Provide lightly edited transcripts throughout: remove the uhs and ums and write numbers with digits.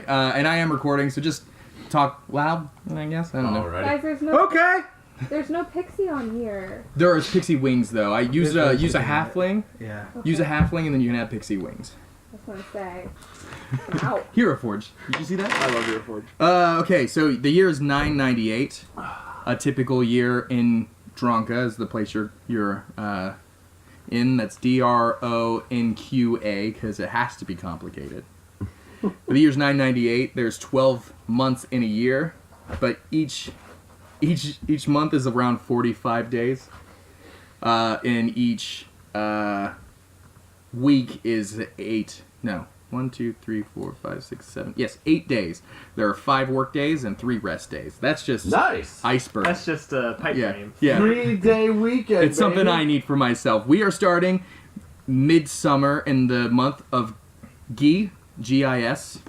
and I am recording, so just talk loud, I guess. I don't know. Guys, there's no Okay. pixie on here. There are pixie wings, though. I use a halfling. Yeah. Okay. Use a halfling, and then you can have pixie wings. I was gonna say. Ow. Hero Forge. Did you see that? I love Hero Forge. Okay, so the year is 998. A typical year in Dronka is the place you're in. That's DRONQA, because it has to be complicated. The year's 998. There's 12 months in a year, but each month is around 45 days. And each week is 8. No. 1, 2, 3, 4, 5, 6, 7. Yes, 8 days. There are 5 work days and 3 rest days. That's just nice. Iceberg. That's just a pipe dream. Yeah. 3-day weekend. It's something I need for myself. We are starting midsummer in the month of Gis, G-I-S,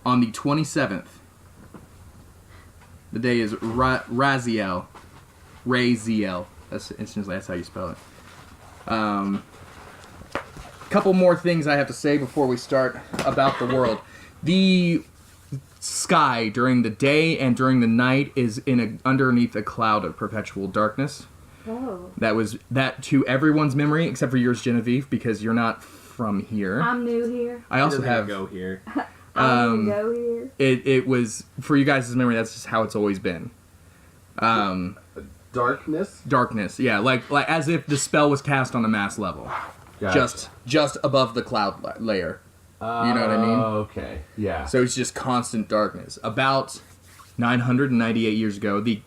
on the 27th. The day is Raziel. Raziel. That's how you spell it. Couple more things I have to say before we start about the world. The sky during the day and during the night is underneath a cloud of perpetual darkness. Oh. That to everyone's memory except for yours, Genevieve, because you're not from here. I'm new here. I also have go here. I'm go here. It was for you guys' memory. That's just how it's always been. Darkness. Darkness, yeah, like as if the spell was cast on a mass level. Gotcha. Just above the cloud layer. You know what I mean? Okay, yeah. So it's just constant darkness. About 998 years ago, the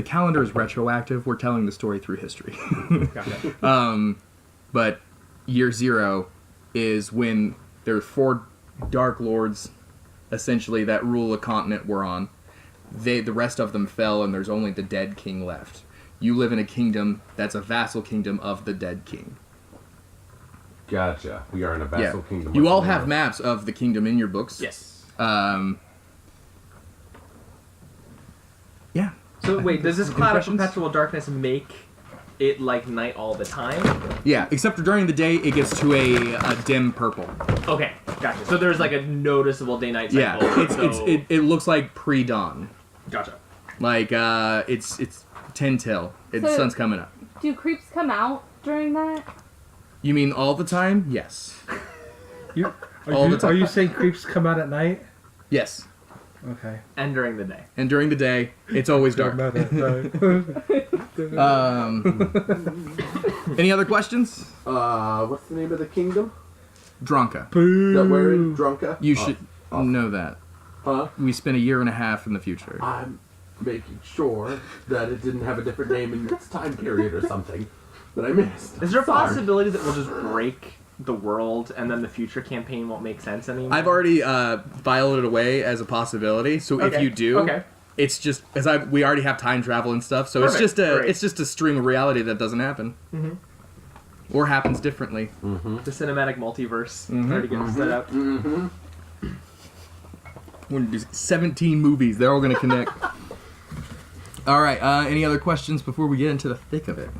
calendar is retroactive. We're telling the story through history. But year 0 is when there are 4 Dark Lords, essentially, that rule a continent we're on. The rest of them fell, and there's only the dead king left. You live in a kingdom that's a vassal kingdom of the dead king. Gotcha. We are in a vassal kingdom. You all have maps of the kingdom in your books. Yes. Yeah. So wait, does this cloud of perpetual darkness make it like night all the time? Yeah, except for during the day, it gets to a dim purple. Okay, gotcha. So there's like a noticeable day-night cycle. Yeah, it looks like pre-dawn. Gotcha. Like it's 10 till. The sun's coming up. Do creeps come out during that? You mean all the time? Yes. Are you saying creeps come out at night? Yes. Okay. And during the day. And during the day, it's always dark. Any other questions? What's the name of the kingdom? Dronka. That we're in? Dronka? You should know that. Huh? We spent a year and a half in the future. I'm making sure that it didn't have a different name in its time period or something that I missed. Is there a Sorry. possibility that we'll just break the world and then the future campaign won't make sense anymore? I've already filed it away as a possibilly. So if you do, it's just we already have time travel and stuff. So Perfect. it's just a stream of reality that doesn't happen, or happens differently. The cinematic multiverse already gets set up. We're gonna do 17 movies. They're all gonna connect. All right. Any other questions before we get into the thick of it?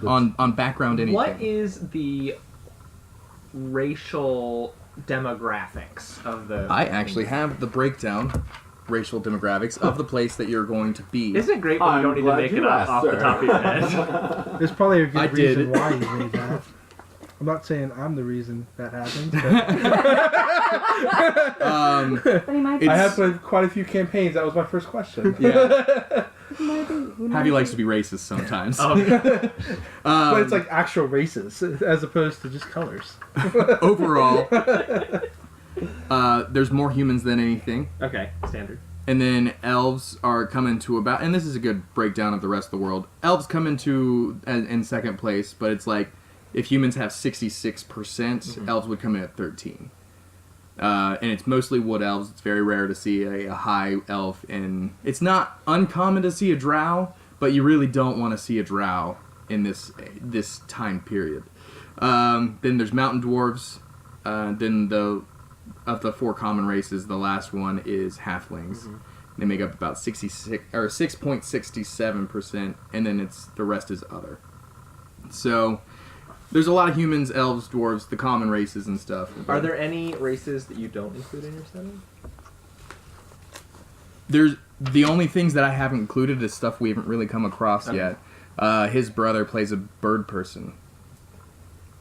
On background anything. What is the racial demographics of the... I actually have the breakdown, racial demographics, of the place that you're going to be. Isn't it great when you don't need to make it up off the top of your head? There's probably a good reason did. why you made that. I'm not saying I'm the reason that happened, but I have played quite a few campaigns. That was my first question. Yeah. Javi likes to be racist sometimes. But it's like actual races as opposed to just colors. Overall, there's more humans than anything. Okay, standard. And then elves are coming to about, and this is a good breakdown of the rest of the world. Elves come into in second place, but it's like if humans have 66%, elves would come in at 13. And it's mostly wood elves. It's very rare to see a high elf, and it's not uncommon to see a drow, but you really don't want to see a drow in this time period. Then there's mountain dwarves. Then of the 4 common races, the last one is halflings. They make up about 6.67%, and then the rest is other. So There's a lot of humans, elves, dwarves, the common races and stuff. Are there any races that you don't include in your setting? There's the only things that I haven't included is stuff we haven't really come across yet. His brother plays a bird person,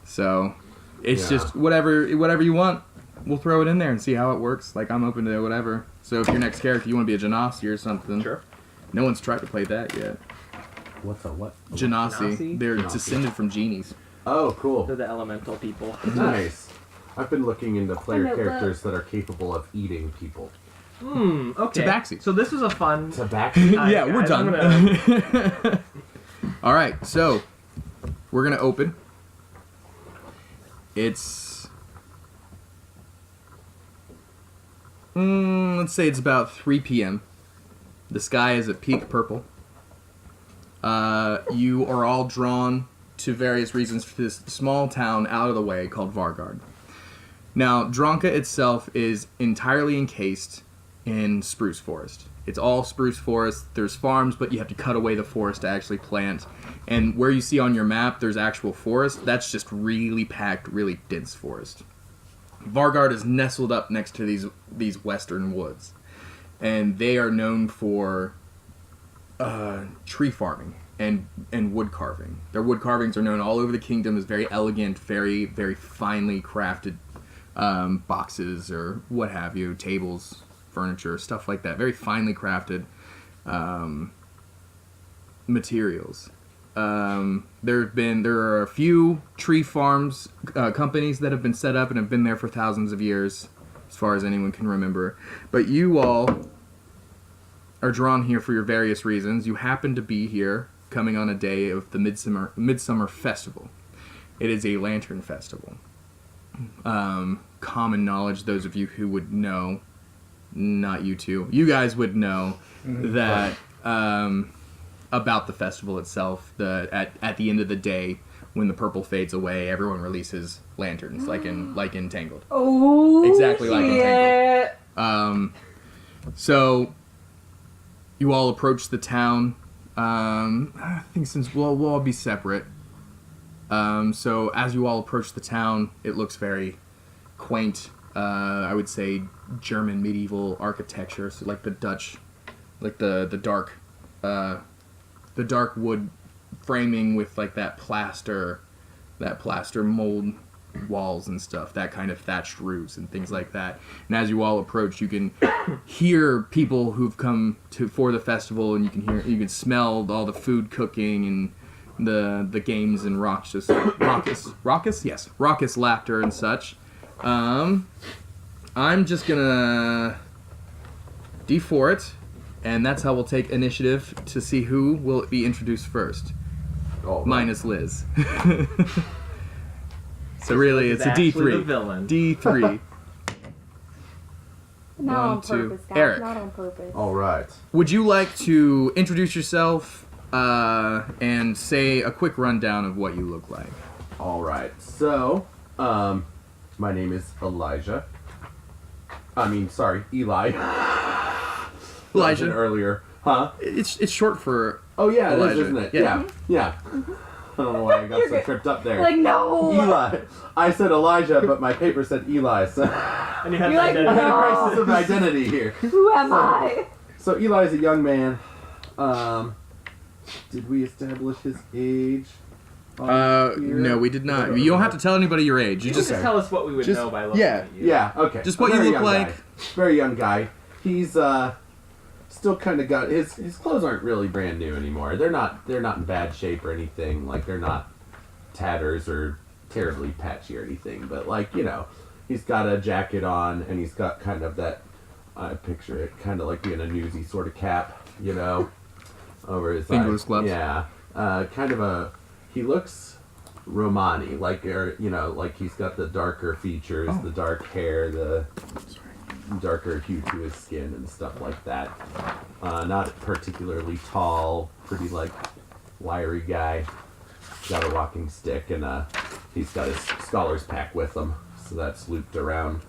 so it's just whatever you want. We'll throw it in there and see how it works. Like, I'm open to whatever. So if your next character you want to be a genasi or something, Sure. No one's tried to play that yet. What's a what? Genasi. Genasi? They're Genasi. descended from genies. Oh, cool. They're the elemental people. Nice. I've been looking into player know, characters that are capable of eating people. Okay. Tabaxi. So this was a fun... Tobacco? Yeah, we're guys, I'm done. All right, so we're gonna open. It's let's say it's about 3 p.m. The sky is at peak purple. You are all drawn to various reasons for this small town out of the way called Vargard. Now, Dronka itself is entirely encased in spruce forest. It's all spruce forest. There's farms, but you have to cut away the forest to actually plant. And where you see on your map, there's actual forest. That's just really packed, really dense forest. Vargard is nestled up next to these western woods, and they are known for tree farming and wood carving. Their wood carvings are known all over the kingdom as very elegant, very, very finely crafted boxes or what have you, tables, furniture, stuff like that. Very finely crafted materials. There are a few tree farms companies that have been set up and have been there for thousands of years, as far as anyone can remember. But you all are drawn here for your various reasons. You happen to be here coming on a day of the Midsummer Festival. It is a lantern festival. Common knowledge, those of you who would know, not you two, you guys would know that about the festival itself. At the end of the day, when the purple fades away, everyone releases lanterns, like in Tangled. Oh, Exactly like in shit. Tangled. So you all approach the town. I think since we'll all be separate. So as you all approach the town, it looks very quaint. I would say German medieval architecture, so like the Dutch, like the dark wood framing with like that plaster mold walls and stuff, that kind of thatched roofs and things like that. And as you all approach, you can hear people who've come for the festival, and you can smell all the food cooking and the games and raucous laughter and such. I'm just gonna D4 it, and that's how we'll take initiative to see who will be introduced first. Oh, Minus Liz. So really, Liz it's is a actually D3. the villain. D3. Not One, on two. purpose, guys. Eric. Not on purpose. All right. Would you like to introduce yourself and say a quick rundown of what you look like? All right. So, my name is Elijah. Eli. Elijah. Earlier, huh? It's short for. Oh yeah, it is, Elijah. isn't it? Yeah. Yeah. I don't know why I got so tripped up there. Like, no. Eli. I said Elijah, but my paper said Eli, so And you have You're like, that I had a no. crisis of identity here. Who am I? So Eli is a young man. Did we establish his age? on here? No, we did not. You don't have to tell anybody your age. You You just just tell us what we would just- know by looking yeah. at you. Yeah, okay. Just A what you very look young like. guy. Very young guy. He's still kind of got his clothes aren't really brand new anymore. They're not in bad shape or anything. Like, they're not tatters or terribly patchy or anything. But like, he's got a jacket on, and he's got kind of that. I picture it kind of like being a newsy sort of cap, over his Fingerless eyes. gloves. Yeah, kind of he looks Romani, like like he's got the darker features, the dark hair, the darker hue to his skin and stuff like that. Not particularly tall, pretty like wiry guy. Got a walking stick, and he's got his scholar's pack with him, so that's looped around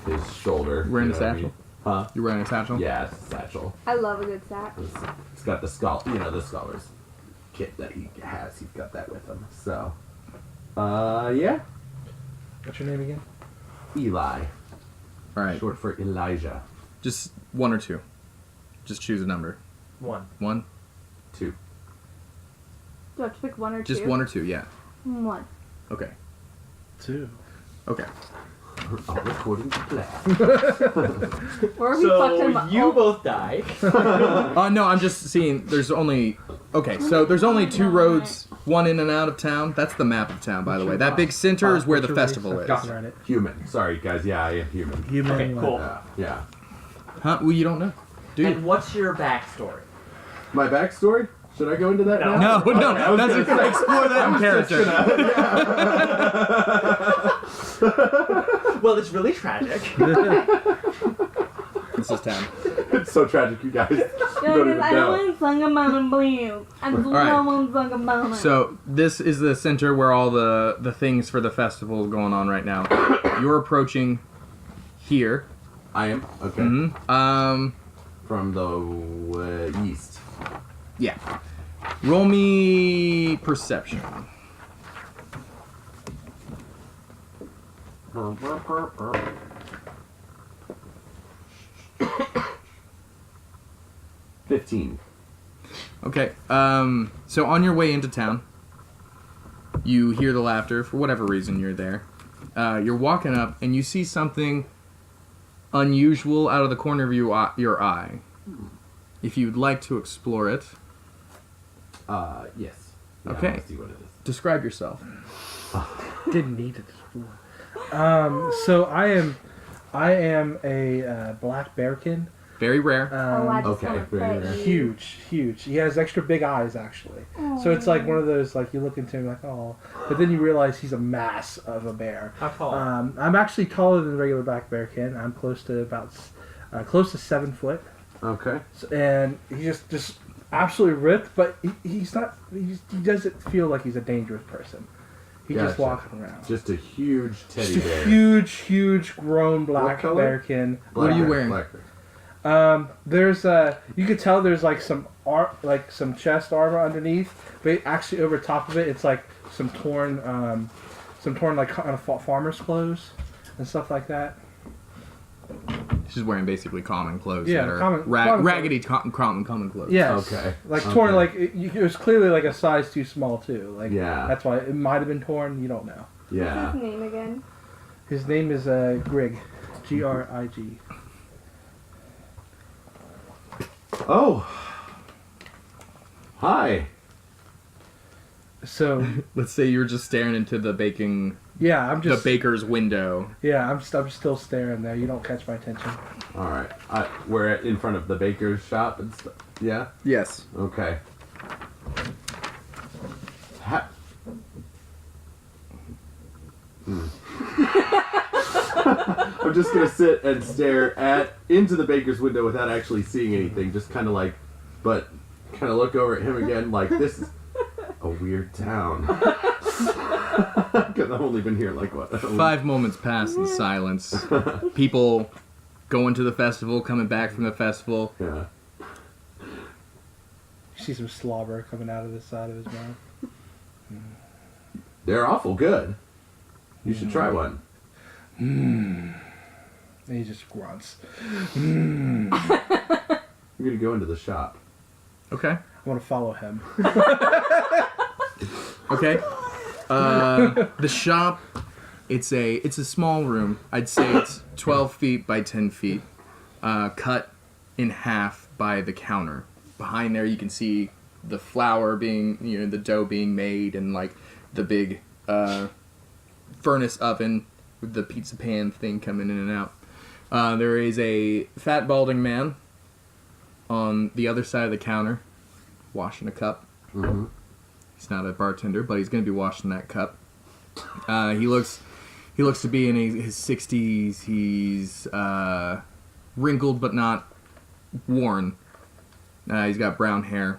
his shoulder. Wearing you a know what I satchel? mean? Huh? You're wearing a satchel? Yeah, it's a satchel. I love a good sack. It's got the the scholar's kit that he has. He's got that with him. So, Yeah. What's your name again? Eli. All right. Short for Elijah. Just one or two. Just choose a number. 1. 1? 2. Do I have to pick one or two? Just 1 or 2, yeah. 1. Okay. 2. Okay. All according to plan. Or we fucked him So up. you both die. No, I'm just seeing there's only... Okay, so there's only 2 roads, one in and out of town. That's the map of town, by the way. That big center is where the festival is. Got it. Human. Sorry, guys. Yeah, I am human. Human. Okay, cool. Yeah. Huh? Well, you don't know. Do you? And what's your backstory? My backstory? Should I go into that No. now? No, I was that's gonna say- explore that in character. Well, it's really tragic. This is town. It's so tragic, you guys. You don't even I know. don't want song about it, please. I don't Alright. want song about it. So this is the center where all the things for the festival is going on right now. You're approaching here. I am? Okay. Mm-hmm. From the east. Yeah. Roll me perception. $15. Okay. So on your way into town, you hear the laughter. For whatever reason, you're there. You're walking up, and you see something unusual out of the corner of your eye. If you'd like to explore it, Yes. Yeah, Okay. I wanna see what it is. describe yourself. Didn't need to explore. So I am a black bearkin. Very rare. Oh, I just Okay, want to very play. rare. Huge. He has extra big eyes, actually. So it's like one of those, like, you look into him like, oh, but then you realize he's a mass of a bear. How tall? I'm actually taller than the regular black bearkin. I'm close to 7 foot. Okay. And he's just absolutely ripped, but he's not. He doesn't feel like he's a dangerous person. He's just Gotcha. walking around. Just a huge teddy Just bear. a huge grown black color? bearkin. What are you bear, wearing? Black bear. There's you could tell there's like some some chest armor underneath, but actually over top of it, it's like some torn like kind of farmer's clothes and stuff like that. She's wearing basically common clothes Yeah, that are common raggedy common clothes. Yes. Okay. Like Okay. torn, like it was clearly like a size too small too. Like Yeah. that's why it might have been torn. You don't know. Yeah. What's his name again? His name is Grig, Grig. Oh. Hi. So Let's say you're just staring into the yeah, I'm just baker's window. yeah, I'm still staring there. You don't catch my attention. All right. We're in front of the baker's shop and stuff. Yeah. Yes. Okay. I'm just gonna sit and stare into the baker's window without actually seeing anything. Just kind of like, but kind of look over at him again. Like, this is a weird town. Because I've only been here like what? 5 moments pass in silence. People going to the festival, coming back from the festival. Yeah. You see some slobber coming out of the side of his mouth. They're awful good. You should try one. And he just grunts. I'm gonna go into the shop. Okay. I want to follow him. Okay. The shop, it's a small room. I'd say it's 12 feet by 10 feet, cut in half by the counter. Behind there, you can see the flour being, the dough being made, and like the big furnace oven with the pizza pan thing coming in and out. There is a fat balding man on the other side of the counter, washing a cup. Mm-hmm. He's not a bartender, but he's going to be washing that cup. He looks to be in his 60s. He's wrinkled but not worn. He's got brown hair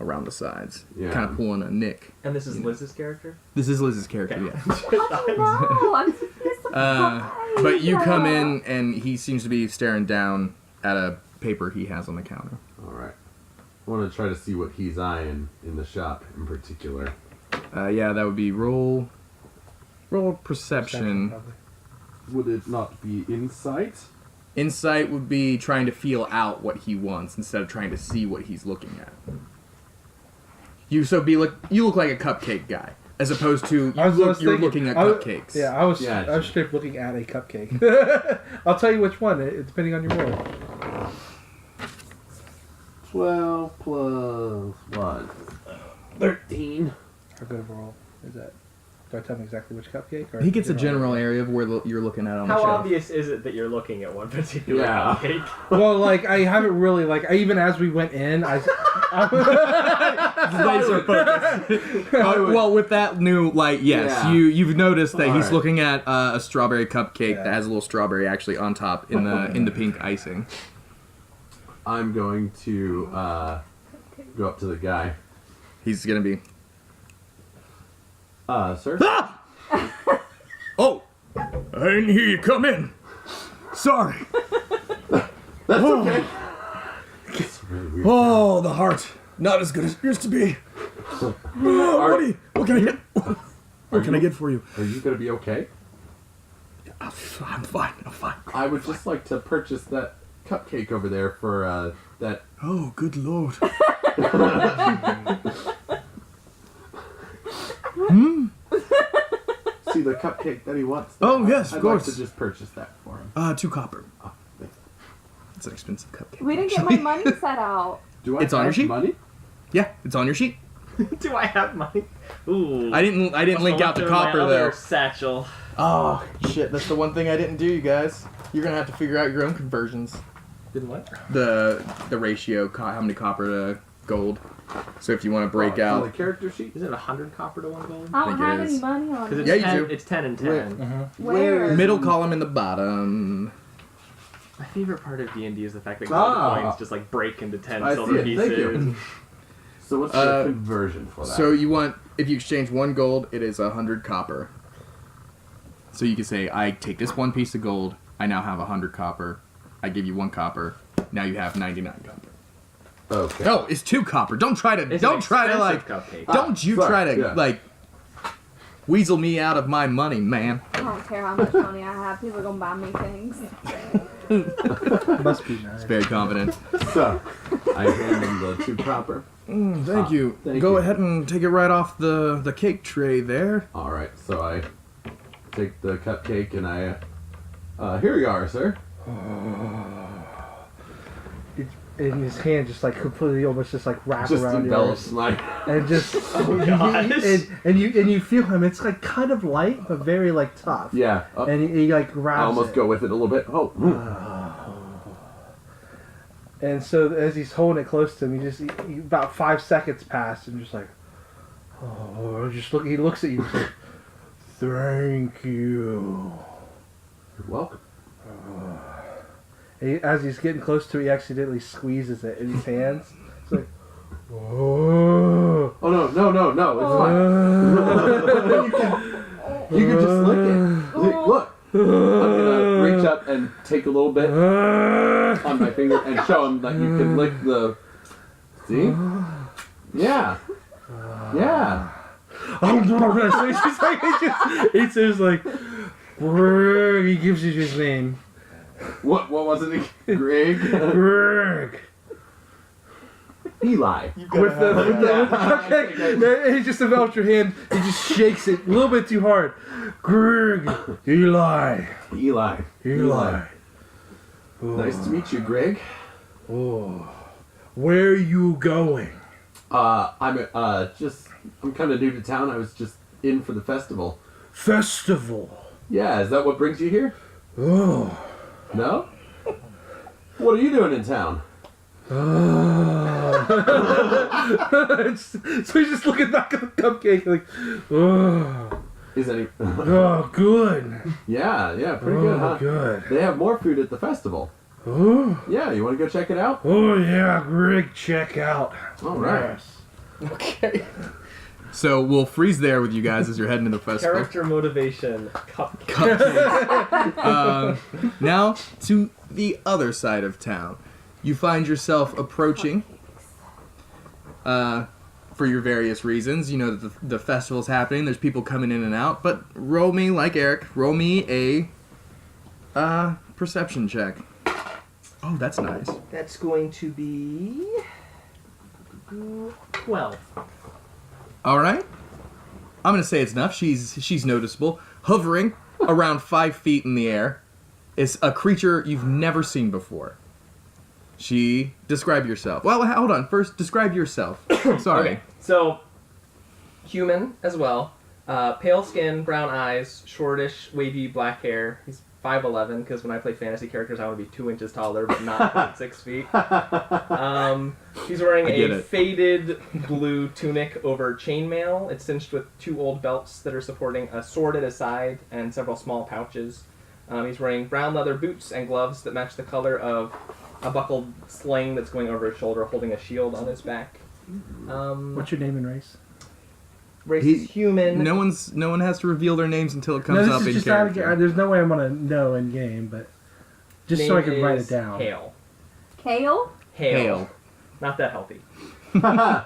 around the sides, Yeah. kind of pulling a Nick. And this is Liz's character? This is Liz's character, Okay. yeah. No, I'm so surprised. But you come in, and he seems to be staring down at a paper he has on the counter. All right. I want to try to see what he's eyeing in the shop in particular. Yeah, that would be roll Roll perception. probably. Would it not be insight? Insight would be trying to feel out what he wants instead of trying to see what he's looking at. You look like a cupcake guy, as opposed to you're looking at cupcakes. I was straight looking at a cupcake. I'll tell you which one, depending on your roll. 12 plus 1. 13. How good of a roll is that? Do I tell him exactly which cupcake? Or He gets a general area of where you're looking at on the How shelf. obvious is it that you're looking at one particular Yeah. cupcake? Well, like I haven't really even as we went in, Laser focus. Well, with that new light, yes, Yeah. you've noticed that he's Alright. looking at a strawberry cupcake Yeah. that has a little strawberry actually on top in the pink icing. I'm going to go up to the guy. He's gonna be. Sir? Ah! Oh, I didn't hear you come in. Sorry. That's okay. It's really weird. Oh, the heart, not as good as it used to be. What can I get? What can I get for you? Are you going to be okay? I'm fine. I would just like to purchase that cupcake over there for that. Oh, good lord. See the cupcake that he wants. Oh, yes, of I'd course. like to just purchase that for him. 2 copper. Oh, thanks. It's an expensive cupcake. We didn't get my money set out. Do I It's on your have sheet? money? Yeah, it's on your sheet. Do I have money? Ooh. I didn't link out the Looked in my copper other though. satchel. Oh shit! That's the one thing I didn't do, you guys. You're gonna have to figure out your own conversions. Didn't what? The ratio, how many copper to gold. So if you want to break On the out, character sheet? Is it 100 copper to 1 gold? I think don't it have any is. money on Because me. it's, Yeah, you 10, do. it's 10 and 10. Where- Where? middle column in the bottom. My favorite part of D&D is the fact that gold Ah. coins just like break into 10 I silver see it. Thank pieces. you. So what's the conversion for that? So you want, if you exchange 1 gold, it is 100 copper. So you can say, I take this 1 piece of gold. I now have 100 copper. I give you 1 copper. Now you have 99 copper. Okay. No, it's 2 copper. Don't try to. It's don't an try to expensive cupcake. Don't you sorry, try to yeah. weasel me out of my money, man. I don't care how much money I have. People are gonna buy me things. Must be nice. Very confident. So, I hand him the 2 copper. Thank you. thank Go you. ahead and take it right off the cake tray there. Alright, so I take the cupcake and I... here you are, sir. And his hand just completely almost just wrap Just around envelops yours. my... And just gosh. and you feel him. It's kind of light but very tough. Yeah. And he grabs I almost it. go with it a little bit. Oh. And so as he's holding it close to him, about 5 seconds pass and just he looks at you and says, "Thank you." You're welcome. And as he's getting close to it, he accidentally squeezes it in his hands. It's like, oh. Oh, no. It's fine. you can just lick it. Look. I'm gonna reach up and take a little bit on my finger and show him that you can lick the... See? Yeah. Yeah. So he's just it's just Greg. He gives you his name. What was it? Greg? Greg. Eli. With the okay. He just enveloped your hand. He just shakes it a little bit too hard. Greg. Eli. Eli. Oh. Nice to meet you, Greg. Oh. Where are you going? I'm kind of new to town. I was just in for the festival. Festival. Yeah, is that what brings you here? Oh. No? What are you doing in town? So he's just looking back at the cupcake oh. Is any... Oh, good. yeah, pretty good, huh? Good. They have more food at the festival. Oh. Yeah, you want to go check it out? Oh, yeah, Greg, check out. All right. Yes. Okay. So we'll freeze there with you guys as you're heading to the festival. Character motivation. Cupcake. Cupcakes. Now to the other side of town. You find yourself approaching for your various reasons. You know that the festival's happening. There's people coming in and out. But roll me, like Eric, roll me a perception check. Oh, that's nice. That's going to be 12. All right. I'm gonna say it's enough. She's noticeable, hovering around 5 feet in the air. It's a creature you've never seen before. Describe yourself. Well, hold on. First, describe yourself. Sorry. Okay, so human as well. Pale skin, brown eyes, shortish, wavy black hair. He's 5'11", because when I play fantasy characters, I want to be 2 inches taller, but not 6 feet. He's wearing a faded blue tunic over chainmail. It's cinched with 2 old belts that are supporting a sword at his side and several small pouches. He's wearing brown leather boots and gloves that match the color of a buckled sling that's going over his shoulder, holding a shield on his back. What's your name and race? Race is human. No one has to reveal their names until it comes No, up this in is just character. there's no way I'm gonna know in game, but just Name so I can write it is down. Hale. Kale? Hale. Not that healthy. And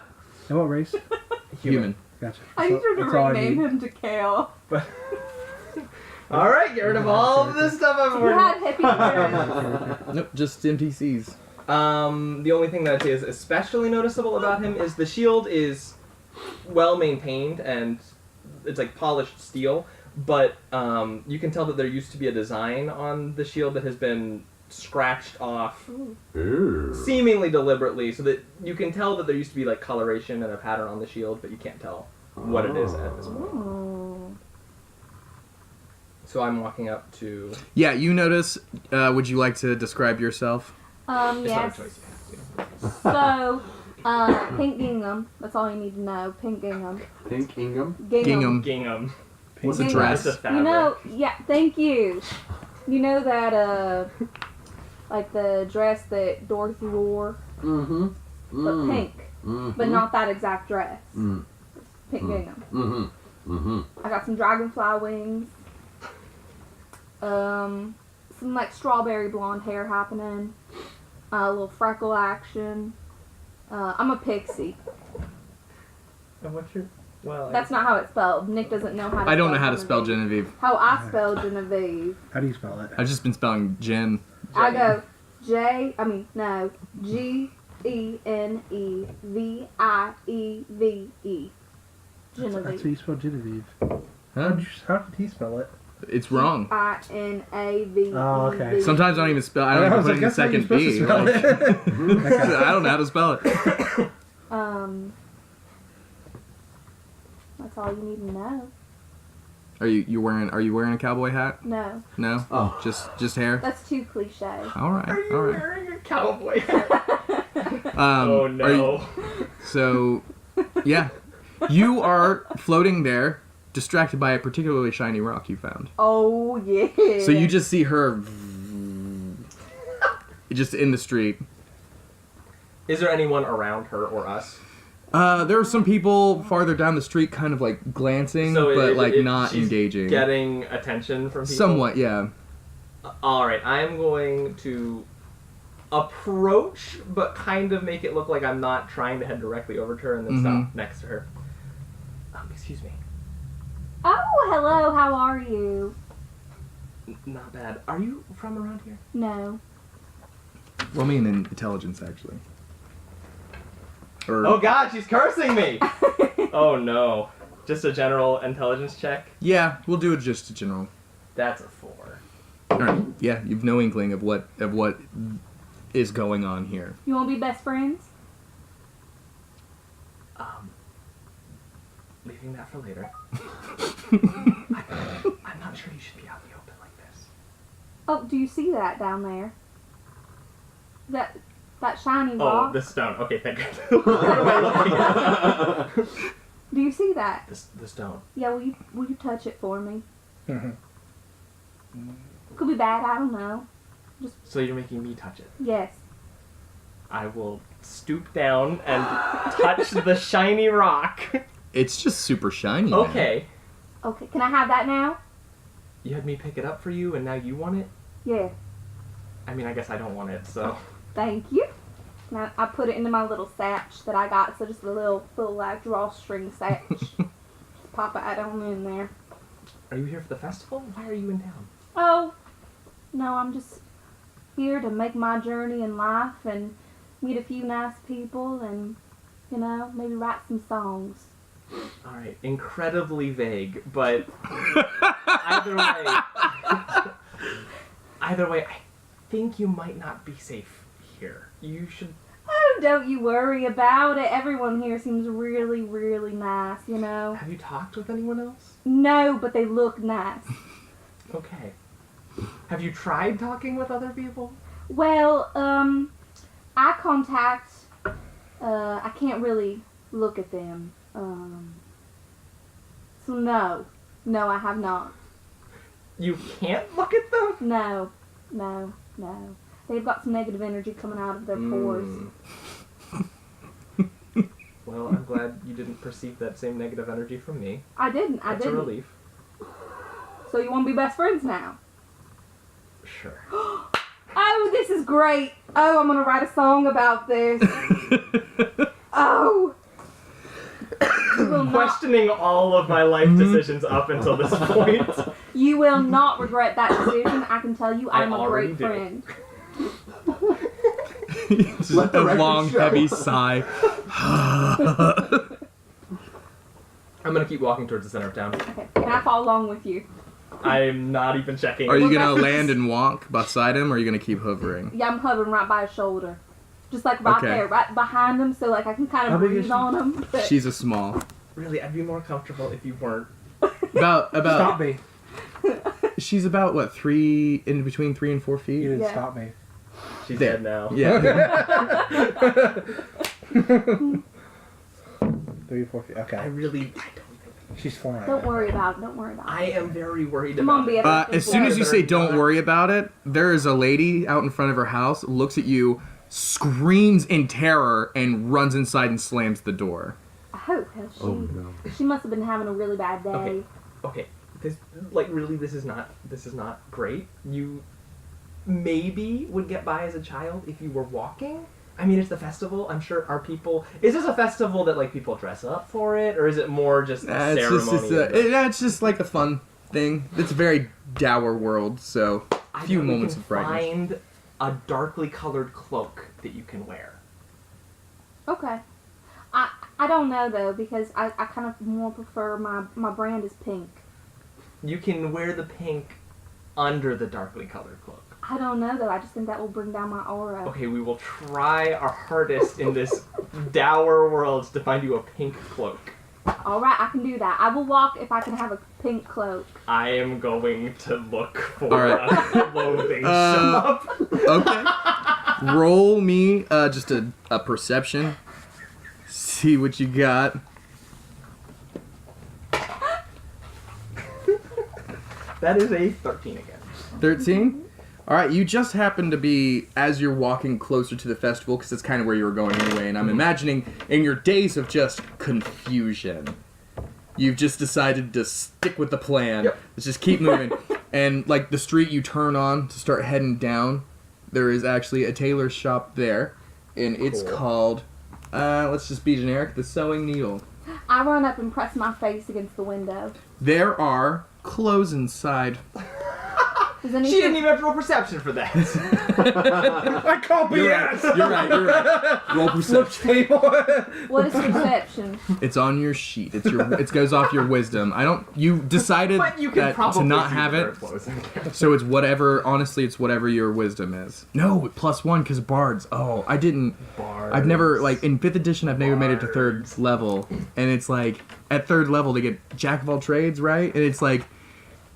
what race? Human. Gotcha. I need you to That's all I rename need. him to Kale. All right, get rid of all of this stuff I've You already. had hippie friends. Nope, just NPCs. The only thing that I'd say is especially noticeable about him is the shield is well maintained and it's like polished steel, but you can tell that there used to be a design on the shield that has been scratched off Ooh. seemingly deliberately, so that you can tell that there used to be like coloration and a pattern on the shield, but you can't tell what it is at this point. Ooh. So I'm walking up to. Yeah, you notice. Would you like to describe yourself? It's not a Yes. choice you have to. So, pink gingham. That's all you need to know. Pink gingham. Pink Ingham. Gingham. Gingham. What's a Gingham. dress? It's a fabric. You know, yeah, thank you. You know that, like the dress that Dorothy wore, Mm-hmm. but pink, but not that exact dress. Mm. Pink gingham. Mm-hmm. Mm-hmm. I got some dragonfly wings. Some like strawberry blonde hair happening. A little freckle action. I'm a pixie. And what's your? Well, That's not how it's spelled. Nick doesn't know how to I don't know how to spell Genevieve. How I spell Genevieve. How do you spell it? I've just been spelling Jen. I go Genevieve. That's how Genevieve. you spell Genevieve. Huh? How did he spell it? It's wrong. Inaveve. Oh, okay. Sometimes I don't even spell. I don't even put in the that's how you're second B. supposed to spell Like, it. I don't know how to spell it. That's all you need to know. Are you wearing a cowboy hat? No, No. Oh. Just hair. that's too cliche. All right. Are you All right. wearing a cowboy hat? Are Oh you- no. So, yeah, you are floating there, distracted by a particularly shiny rock you found. Oh yeah. So you just see her just in the street. Is there anyone around her or us? There are some people farther down the street, kind of like glancing, So but like not she's engaging. Getting attention from people. Somewhat, yeah. All right, I am going to approach, but kind of make it look like I'm not trying to head directly over to her, and then stop next to her. Excuse me. Oh, hello. How are you? Not bad. Are you from around here? No. Well, I mean, in intelligence, actually. Or, Oh God, she's cursing me! Oh no. Just a general intelligence check? yeah, we'll do it just a general. That's a 4. All right. Yeah, you've no inkling of what is going on here. You want to be best friends? Leaving that for later. I'm not sure you should be out in the open like this. Oh, do you see that down there? That shiny Oh, rock? the stone. Okay, thank you. What am I looking at? Do you see that? The stone. Yeah, will you touch it for me? Mhm. Could be bad, I don't know. So you're making me touch it. Yes. I will stoop down and touch the shiny rock. It's just super shiny. man. Okay. Okay, can I have that now? You had me pick it up for you, and now you want it? Yeah. I mean, I guess I don't want it, so... Thank you. And I put it into my little satch that I got, so just a little like drawstring satch. Just pop it on in there. Are you here for the festival? Why are you in town? Oh, no, I'm just here to make my journey in life and meet a few nice people and, you know, maybe write some songs. Alright, incredibly vague, but either way, I think you might not be safe here. You should... Oh, don't you worry about it. Everyone here seems really, really nice, you know. Have you talked with anyone else? No, but they look nice. Okay. Have you tried talking with other people? Well, eye contact, I can't really look at them. So no, I have not. You can't look at them? No. They've got some negative energy coming out of their pores. Well, I'm glad you didn't perceive that same negative energy from me. I didn't. That's a relief. So you want to be best friends now? Sure. Oh, this is great. Oh, I'm going to write a song about this. Oh. You will not, Questioning all of my life decisions up until this point. you will not regret that decision. I can tell you, I'm a already great do. friend. Just Let the a record long, show. heavy sigh. I'm gonna keep walking towards the center of town. Okay, can I follow along with you? I'm not even checking. Are you Well, gonna that's- land and walk beside him, or are you gonna keep hovering? Yeah, I'm hovering right by his shoulder. Just like right Okay. there, right behind him, so like I can kind How of big is breathe she? on him. But She's a small. Really, I'd be more comfortable if you weren't. About Stop me. She's about what, in between 3 and 4 You feet? didn't Yeah. stop me. She's There. dead now. Yeah. 3 or 4 feet. I Okay. really, I don't. She's flying. don't worry about it. Don't worry about it. I am very worried Come about on, it. BFF. As soon as you say "don't Yeah. worry about it," there is a lady out in front of her house, looks at you, screams in terror, and runs inside and slams the door. Oh, has she? Oh no. She must have been having a really bad day. Okay. Okay, this really this is not great. You maybe would get by as a child if you were walking. I mean, it's the festival. I'm sure our people. Is this a festival that like people dress up for it, or is it more just a ceremony? It's just like a fun thing. It's a very dour world, so I few bet we moments can of brightness. Find a darkly colored cloak that you can wear. Okay. I don't know though, because I kind of more prefer my brand is pink. You can wear the pink under the darkly colored cloak. I don't know though. I just think that will bring down my aura. Okay, we will try our hardest in this dour world to find you a pink cloak. All right, I can do that. I will walk if I can have a pink cloak. I am going to look for All right. a clothing shop. Okay. Roll me just a perception. See what you got. That is a 13 again. 13? Alright, you just happen to be, as you're walking closer to the festival, because that's kind of where you were going anyway, and I'm imagining in your days of just confusion, you've just decided to stick with the plan. Yep. Let's just keep moving. And, like, the street you turn on to start heading down, there is actually a tailor's shop there, and it's Cool. called, let's just be generic, the Sewing Needle. I run up and press my face against the window. There are clothes inside. Does She anything? didn't even have to roll perception for that. I call You're BS. right, you're right. Roll perception. Flip table. What is perception? It's on your sheet. It goes off your wisdom. You decided But you can that probably to not see have that there are it, clothes in there. so it's whatever, honestly, it's whatever your wisdom is. No, +1 because bards. Oh, I've never, like, in 5th edition, I've never made it to 3rd level, and it's like, at 3rd level, they get Jack of all trades, right? And it's like,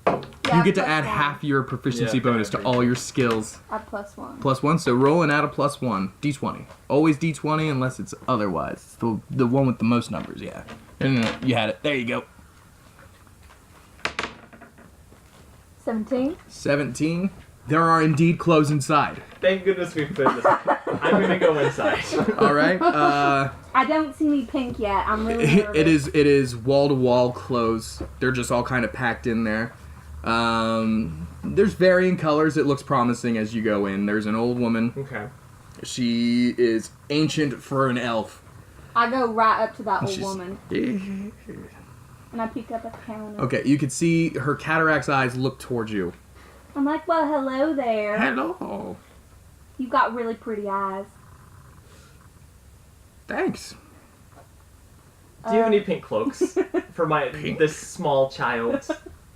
Yeah, you get to plus add one. half your proficiency Yeah, bonus to okay. all your skills. At +1. +1, so roll and add a +1. D20. Always D20 unless it's otherwise. It's the one with the most numbers, yeah. No, you had it. There you go. 17. 17. There are indeed clothes inside. Thank goodness we put this. I'm gonna go inside. All right. I don't see any pink yet. I'm really nervous. It is wall-to-wall clothes. They're just all kind of packed in there. There's varying colors. It looks promising as you go in. There's an old woman Okay. She is ancient for an elf. I go right up to that old She's- woman and I pick up a counter. Okay, you can see her cataract's eyes look towards you. I'm like, well, hello there. Hello. You've got really pretty eyes. Thanks. Do you have any pink cloaks for this small child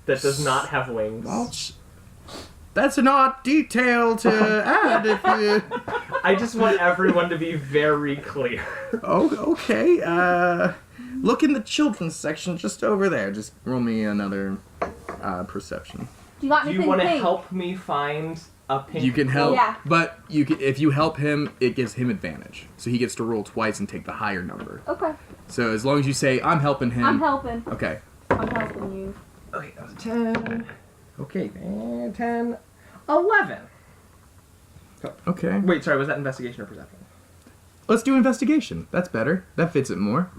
that does not have wings? Well, that's an odd detail to add if you... I just want everyone to be very clear. Oh, okay. Look in the children's section just over there. Just roll me another perception. Do you got Do anything you want to pink? help me find a pink You can help, Yeah. but if you help him, it gives him advantage. So he gets to roll twice and take the higher number. Okay. So as long as you say, I'm helping him. I'm helping. Okay. I'm helping you. Okay, that was 10. Okay, 10. 11. Okay. Wait, sorry, was that investigation or perception? Let's do investigation. That's better. That fits it more.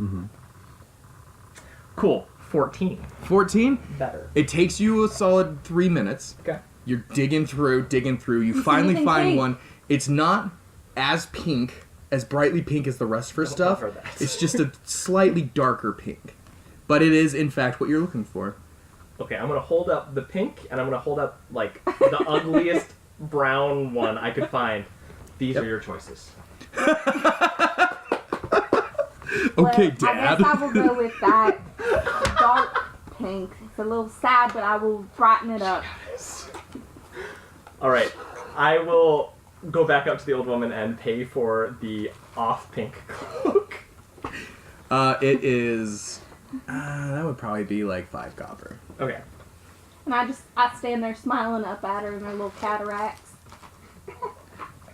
Cool. 14. 14. Better. It takes you a solid 3 minutes. Okay. You're digging through. You see finally anything find pink? one. It's not as pink, as brightly pink as the rest of her stuff. cover that. It's just a slightly darker pink. But it is, in fact, what you're looking for. Okay, I'm gonna hold up the pink, and I'm gonna hold up, like, the ugliest brown one I could find. These are your choices. Okay, Well, Dad. I guess I will go with that dark pink. It's a little sad, but I will brighten it up. Alright, I will go back up to the old woman and pay for the off-pink cloak. It is... that would probably be like 5 copper. Okay. And I stand there smiling up at her in her little cataracts.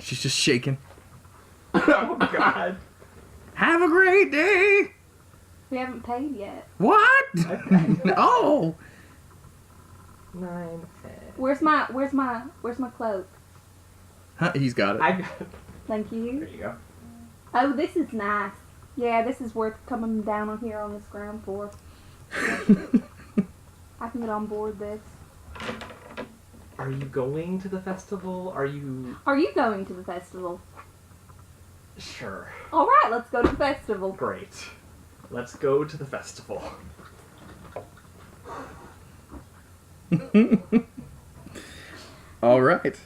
She's just shaking. Oh, God. Have a great day! We haven't paid yet. What? Oh! 9, 10. Where's my cloak? Huh, he's got it. I got... Thank There you. you go. Oh, this is nice. Yeah, this is worth coming down on here on this ground floor. I can get on board this. Are you going to the festival? Are you... Are you going to the festival? Sure. All right, let's go to the festival. Great. Let's go to the festival. All right.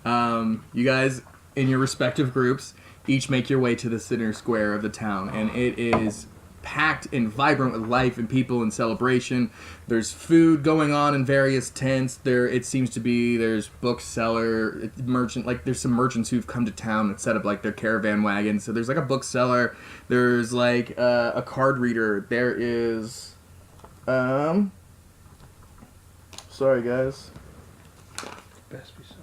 You guys, in your respective groups, each make your way to the center square of the town, and it is packed and vibrant with life and people and celebration. There's food going on in various tents. It seems to be, there's bookseller, merchant, like there's some merchants who've come to town and set up like their caravan wagon. So there's like a bookseller. There's like a card reader. There is, sorry guys. Best be sorry.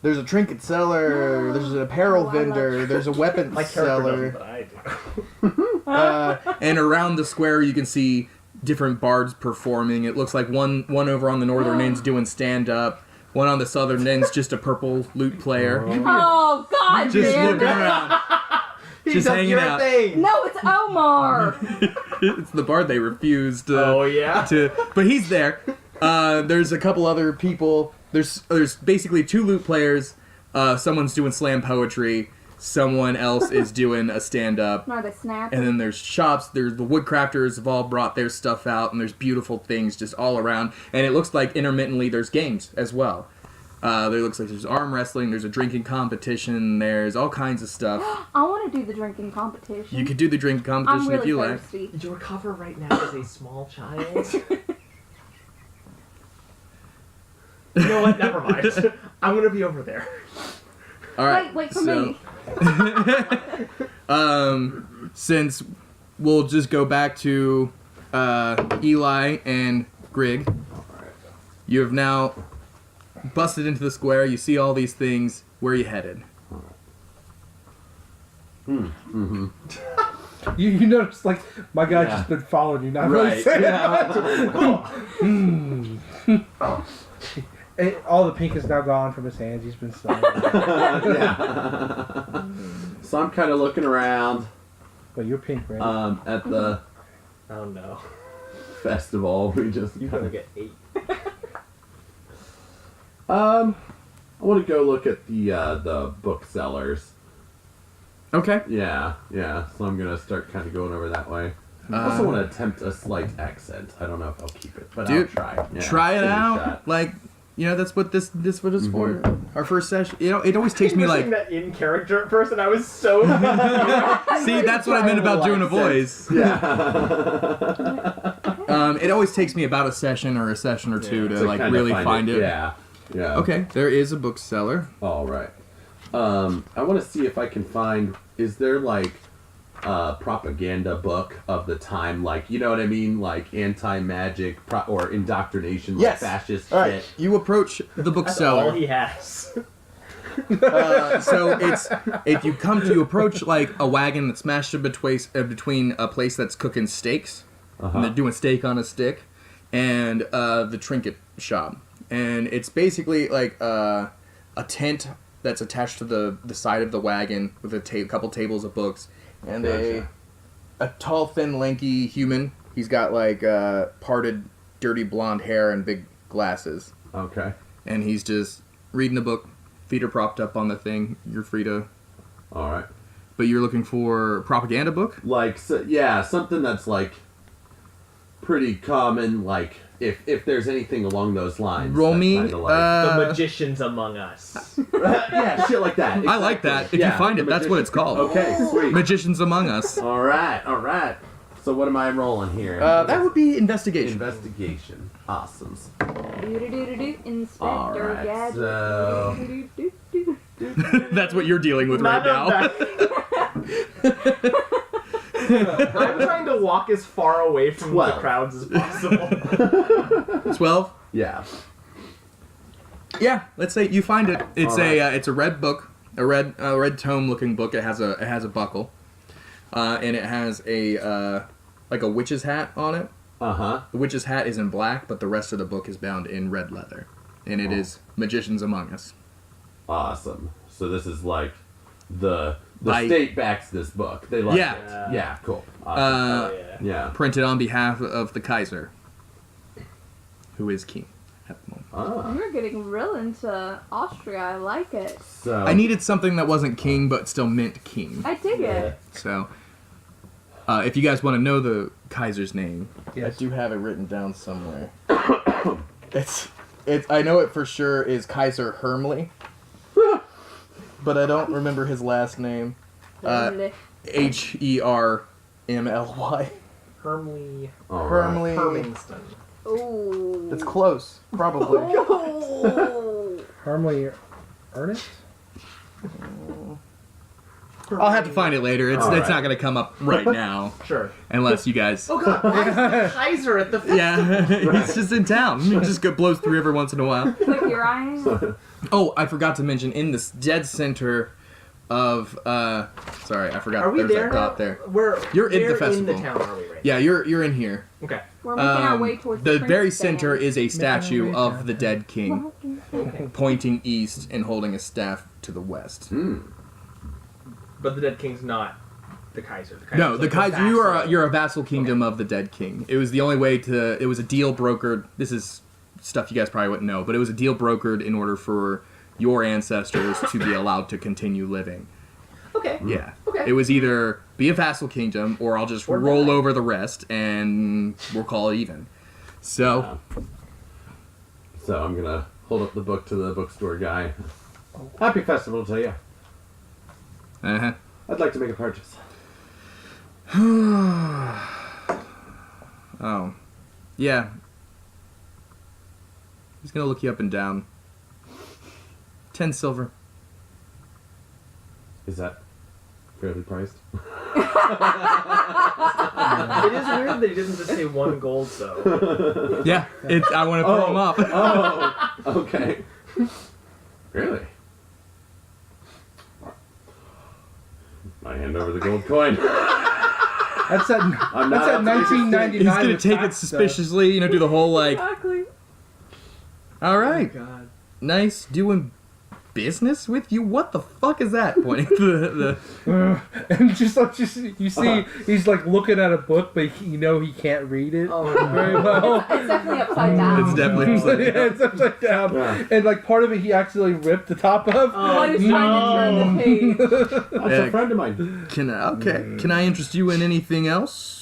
There's a trinket seller. There's an apparel Oh, I love vendor. There's a weapon My character doesn't, seller. but I do. And around the square, you can see different bards performing. It looks like one over on the northern end's doing stand up. One on the southern end's just a purple lute player. Oh, God Just damn looking it. around. He Just does hanging your out. thing. No, it's Omar. It's the bard they refused Oh, yeah? but he's there. There's a couple other people. There's basically 2 lute players. Someone's doing slam poetry. Someone else is doing a stand-up. No, they snap. And then there's shops. There's the woodcrafters have all brought their stuff out, and there's beautiful things just all around. And it looks like intermittently there's games as well. There looks like there's arm wrestling. There's a drinking competition. There's all kinds of stuff. I want to do the drinking competition. You could do the drinking I'm competition really if you like. thirsty. Did you recover right now as a small child? You know what? Never mind. I'm gonna be over there. All right. Wait for me. Since we'll just go back to Eli and Grig. You have now busted into the square. You see all these things. Where are you headed? You notice, like, my guy Yeah. just been following you, not really Right. saying Yeah. All the pink is now gone from his hands. He's been stunned. Yeah. So I'm kind of looking around But you're pink, right? at the Oh no. festival. We just You're gonna get 8. I want to go look at the booksellers. Okay. Yeah. So I'm gonna start kind of going over that way. I also want to attempt a slight accent. I don't know if I'll keep it, but Dude, I'll try. Yeah, try it give a out. shot. Like, that's what this what it's for. Our first session. It always takes me like. that in character at first, and I was so. See, that's what I meant about doing a voice. Yeah. It always takes me about a session or two to like kinda really find it. Yeah. Okay, there is a bookseller. All right. I want to see if I can find. Is there like a propaganda book of the time, like you know what I mean, like anti-magic or indoctrination, like Yes. fascist All right, shit? you approach the That's all bookseller. he has. So it's if you approach like a wagon that's smashed in between a place that's cooking steaks, and they're doing steak on a stick, and the trinket shop, and it's basically like a tent that's attached to the side of the wagon with a couple tables of books, and Gotcha. a tall, thin, lanky human. He's got like parted, dirty blonde hair and big glasses, Okay. and he's just reading a book. Feet are propped up on the thing. You're free to. All right. But you're looking for a propaganda book? Like something that's like pretty common. Like if there's anything along those lines. Roll that's me. kinda like, The magicians among us. yeah, shit like that. I like that. If Yeah, you find the it, that's what it's called. Okay, sweet. Magicians Among Us. All right. So what am I rolling here? That would be investigation. Investigation. Awesome. Do Inspector All right, Gadget. so- Do-do-do-do. That's what you're dealing with right now. I'm trying to walk as far away from the 12. crowds as possible. 12? Yeah. Yeah, let's say you find it. It's All right. it's a red book, a red tome looking book. It has a buckle, and it has a like a witch's hat on it. Uh-huh. The witch's hat is in black, but the rest of the book is bound in red leather, and it is Magicians Among Us. Awesome. So this is like the Like- state backs this book. They like Yeah. it. Yeah, cool. Awesome. Uh, yeah. Printed on behalf of the Kaiser, who is king at the moment. Ah. You're getting real into Austria. I like it. So I needed something that wasn't king, but still meant king. I dig it. So, if you guys want to know the Kaiser's name, Yes. I do have it written down somewhere. it's I know it for sure is Kaiser Hermly, but I don't remember his last name. Really. Hermly. Hermly. all right. Hermly. Hermingston. Ooh. It's close, probably. Oh. Harmony Ernest? I'll have to find it later. It's All not right. going to come up right now, Sure. unless you guys. Oh god, why is the Kaiser at the Yeah, he's just in town. He just blows through every once in a while. Like here I am. Oh, I forgot to mention in the dead center of sorry, I forgot Are we there's there that now? dot there. You're in the in festival. the town, are we right? Yeah, you're in here. Okay. We're making our way towards The Prince very Stand. center is a statue of the dead king, Okay. pointing east and holding a staff to the west. Hmm. But the dead king's not the Kaiser. No, the Kaiser's Kaiser. vassal. You're a vassal kingdom of the dead king. It was the only way to. It was a deal brokered. This is stuff you guys probably wouldn't know, but it was a deal brokered in order for your ancestors to be allowed to continue living. Okay. Yeah. Okay. It was either be a vassal kingdom or I'll just Or roll die. over the rest and we'll call it even. So, So I'm gonna hold up the book to the bookstore guy. Happy festival to you. uh-huh. I'd like to make a purchase. Oh. Yeah. He's gonna look you up and down. 10 silver. Is that fairly priced? It is weird that he doesn't just say 1 gold, though. Yeah, I want to throw him up. Oh, okay. Really? I hand over the gold coin. That's at I'm that's not at up to this thing. 1999. He's gonna with take it tax stuff. suspiciously, do the whole like, Exactly. all right, God. nice doing business with you? What the fuck is that? Pointing to the And just you see, he's like looking at a book, but he can't read it very well. It's definitely upside down. It's definitely upside down. Yeah, it's upside down. Yeah. And like part of it, he accidentally ripped the top of. While he's trying to turn the page. That's Yeah. a friend of mine. Can I interest you in anything else?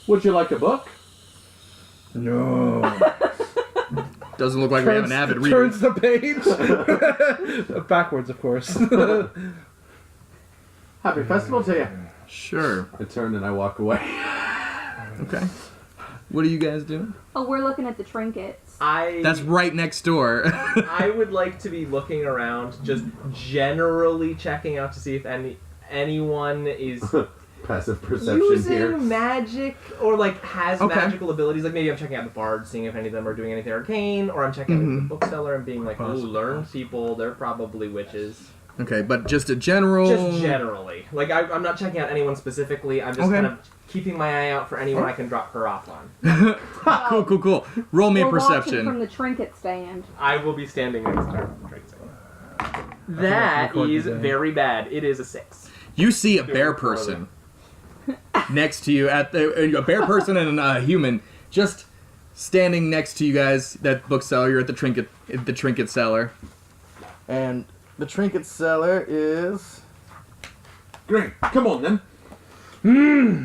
Would you like a book? No. Doesn't look like we have an avid reader. Turns the page backwards, of course. Happy festival to you. Sure. I turn and I walk away. Okay. What are you guys doing? Oh, we're looking at the trinkets. That's right next door. I would like to be looking around, just generally checking out to see if anyone is Passive perception using here. magic or like has Okay. magical abilities. Like maybe I'm checking out the bards, seeing if any of them are doing anything arcane, or I'm checking out the bookseller and being like, "Ooh, learn people. They're probably witches." Okay, but just a general. Just generally, like I'm not checking out anyone specifically. I'm just Okay. kind of keeping my eye out for anyone I can drop her off on. Cool. Roll me a We're watching perception. from the trinket stand. I will be standing next to her. That record is today. very bad. It is a 6. You see a bear person next to you a bear person and a human just standing next to you guys. That bookseller. You're at the trinket seller, and the trinket seller is. Great. Come on then.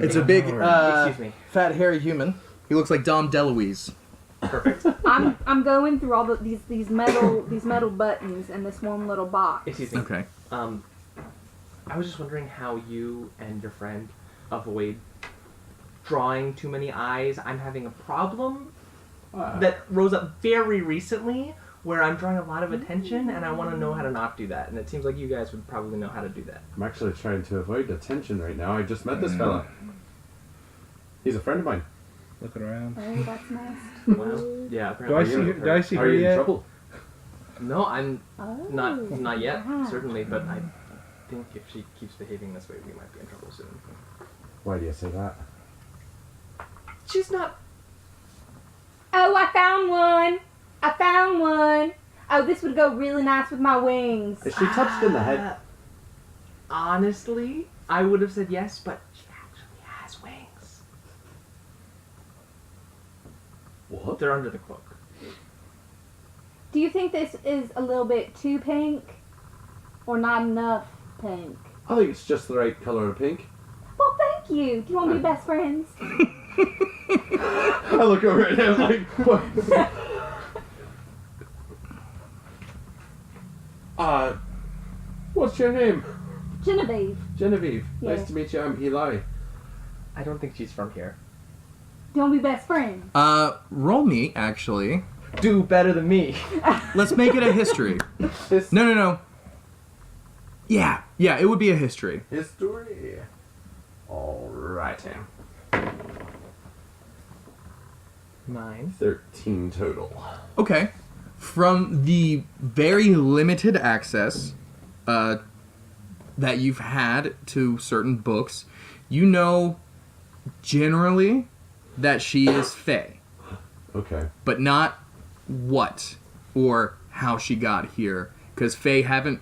It's a big, Excuse me. fat, hairy human. He looks like Dom DeLuise. Perfect. I'm going through all these metal buttons in this one little box. Excuse me. Okay. I was just wondering how you and your friend avoid drawing too many eyes. I'm having a problem that rose up very recently where I'm drawing a lot of attention and I want to know how to not do that. And it seems like you guys would probably know how to do that. I'm actually trying to avoid attention right now. I just met this fella. He's a friend of mine. Looking around. Oh, that's nice. Well, yeah. Do I apparently. see Are her you in yet? trouble? No, I'm Oh. not yet, Wow. certainly, but I think if she keeps behaving this way, we might be in trouble soon. Why do you say that? She's not. Oh, I found one. Oh, this would go really nice with my wings. Is she touched in the head? Honestly, I would have said yes, but she actually has wings. What? They're under the cloak. Do you think this is a little bit too pink? Or not enough pink? I think it's just the right color of pink. Well, thank you. Do you want to be best friends? I look over at him like, what? What's your name? Genevieve, Genevieve. Yeah. Nice to meet you. I'm Eli. I don't think she's from here. do you want to be best friends? Roll me, actually. Do better than me. Let's make it a history. No. Yeah, it would be a history. History. Alright. 9. 13 total. Okay. From the very limited access that you've had to certain books, you know generally that she is Fae, Okay. but not what or how she got here. Because Fae haven't,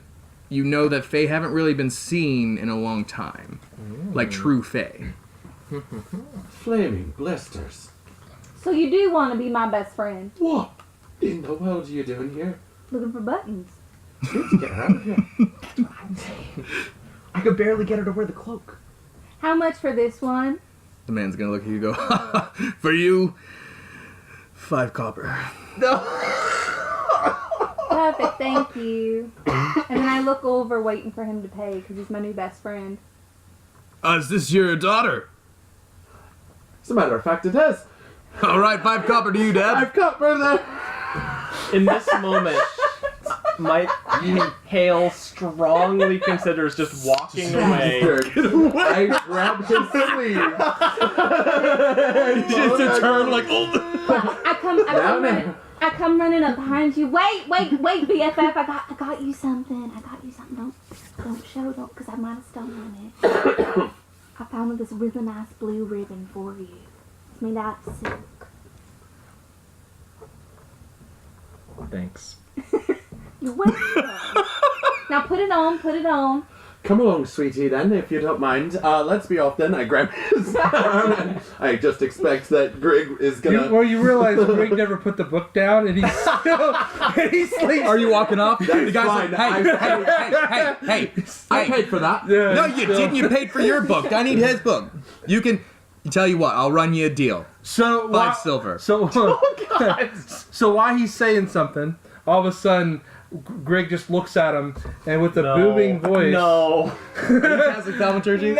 you know that Fae haven't really been seen in a long time. Like true Fae. Flaming blisters. So you do want to be my best friend? What in the world are you doing here? Looking for buttons. Get out of here. I could barely get her to wear the cloak. How much for this one? The man's gonna look at you and go, for you, 5 copper. Perfect, thank you. And then I look over waiting for him to pay because he's my new best friend. Is this your daughter? As a matter of fact, it is. Alright, 5 copper to you, Dad. I've got brother. In this moment, Hale strongly considers just walking away. I grabbed his sleeve. Just a turn like, oh. I come running up behind you. Wait, BFF. I got you something. Don't show, because I might have stolen it. I found this really nice blue ribbon for you. It's made out of silk. Thanks. You're welcome. Now put it on, put it on. Come along, sweetie, then, if you don't mind. Let's be off then. I grab his arm, and I just expect that Greg is gonna... You realize Greg never put the book down, and he's still... and he sleeps. Are you walking off? That's The guy's fine. like, hey. I paid for that. Yeah, No, you didn't. You paid for your book. I need his book. You can... Tell you what, I'll run you a deal. So 5 silver. So, so while he's saying something, all of a sudden, Greg just looks at him, and with a booming voice... No. Catholic thaumaturgy?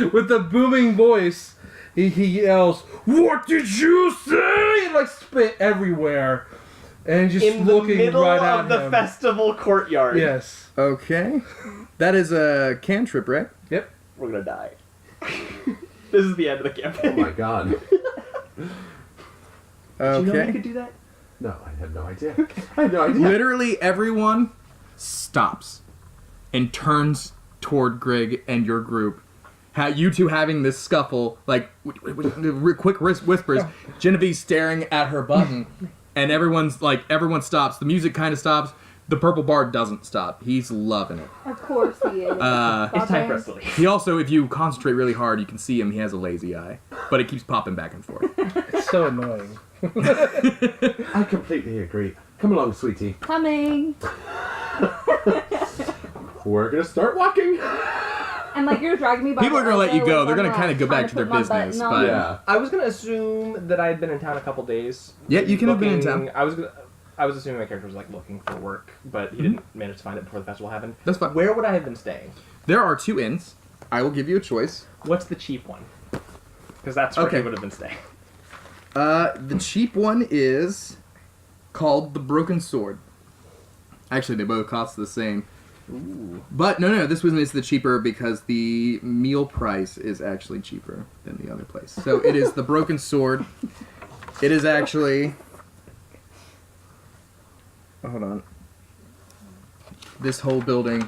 with the booming voice, he yells, "What did you say?" And like spit everywhere, and just In the looking middle right at of the him. festival courtyard. Yes. Okay. That is a cantrip, right? Yep. We're gonna die. This is the end of the campaign. Oh my god. Did you know you Okay. could do that? No, I had no idea. I had no idea. Literally everyone stops and turns toward Greg and your group. You two having this scuffle, like quick whispers. Genevieve's staring at her button, and everyone stops. The music kind of stops. The purple bard doesn't stop. He's loving it. Of course he is. It's time for us to leave. He also, if you concentrate really hard, you can see him. He has a lazy eye, but it keeps popping back and forth. It's so annoying. I completely agree. Come along, sweetie. Coming. We're gonna start walking. And like you're dragging me by People the are gonna let you elbow go. as They're I'm, gonna kind of go trying back to their put my business, button on. but Yeah. I was gonna assume that I had been in town a couple days. Yeah, you can have been in Looking- town. I was assuming my character was like looking for work, but he didn't manage to find it before the festival happened. That's fine. Where would I have been staying? There are 2 inns. I will give you a choice. What's the cheap one? Because that's where Okay. he would have been staying. The cheap one is called the Broken Sword. Actually, they both cost the same. Ooh. But no, this one is the cheaper because the meal price is actually cheaper than the other place. So it is the Broken Sword. It is actually... Hold on. This whole building